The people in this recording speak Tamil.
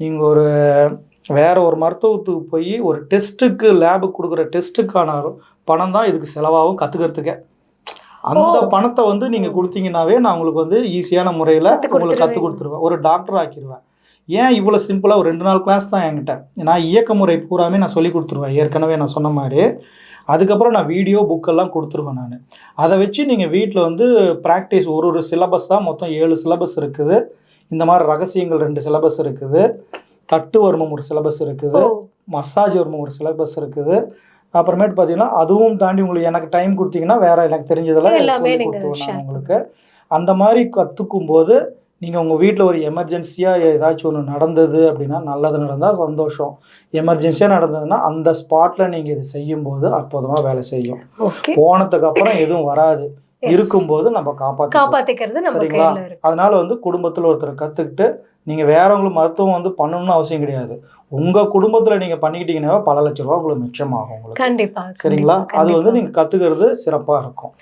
நீங்கள் வேற ஒரு மருத்துவத்துக்கு போய் ஒரு டெஸ்ட்டுக்கு லேபுக்கு கொடுக்குற டெஸ்ட்டுக்கான பணம் தான் இதுக்கு செலவாகும் கற்றுக்கிறதுக்கே. அந்த பணத்தை வந்து நீங்கள் கொடுத்தீங்கன்னாவே நான் உங்களுக்கு ஈஸியான முறையில் உங்களுக்கு கற்றுக் கொடுத்துருவேன், ஒரு டாக்டர் ஆக்கிடுவேன். ஏன் இவ்வளோ சிம்பிளாக ஒரு 2 நாள் கிளாஸ் தான் என்கிட்ட. நான் இயக்க முறை பூராமே நான் சொல்லி கொடுத்துருவேன், ஏற்கனவே நான் சொன்ன மாதிரி. அதுக்கப்புறம் நான் வீடியோ புக்கெல்லாம் கொடுத்துருவேன் நான். அதை வச்சு நீங்கள் வீட்டில் ப்ராக்டிஸ் ஒரு சிலபஸ் தான், மொத்தம் 7 சிலபஸ் இருக்குது. இந்த மாதிரி ரகசியங்கள் 2 சிலபஸ் இருக்குது, தட்டு வர்மம் ஒரு சிலபஸ் இருக்குது, மசாஜ் வர்மம் ஒரு சிலபஸ் இருக்குது. அப்புறமேட்டு பார்த்தீங்கன்னா அதுவும் தாண்டி உங்களுக்கு எனக்கு டைம் கொடுத்தீங்கன்னா வேறு எனக்கு தெரிஞ்சதெல்லாம் சொல்லி கொடுத்துருவேன் உங்களுக்கு. அந்த மாதிரி கற்றுக்கும் போது நீங்கள் உங்கள் வீட்டில் ஒரு எமர்ஜென்சியாக ஏதாச்சும் ஒன்று நடந்தது அப்படின்னா, நல்லது நடந்தால் சந்தோஷம், எமர்ஜென்சியாக நடந்ததுன்னா அந்த ஸ்பாட்டில் நீங்கள் இது செய்யும்போது அற்புதமாக வேலை செய்யும். போனதுக்கப்புறம் எதுவும் வராது, இருக்கும்போது நம்ம காப்பாற்றிக்கிறது. சரிங்களா? அதனால குடும்பத்தில் ஒருத்தர் கற்றுக்கிட்டு நீங்கள் வேறவங்களுக்கு மருத்துவம் பண்ணணும்னு அவசியம் கிடையாது. உங்கள் குடும்பத்தில் நீங்கள் பண்ணிக்கிட்டீங்கன்னா பல லட்ச ரூபா உங்களுக்கு மிச்சமாகும் உங்களுக்கு. கண்டிப்பாக. சரிங்களா? அது நீங்கள் கற்றுக்கிறது சிறப்பாக இருக்கும்.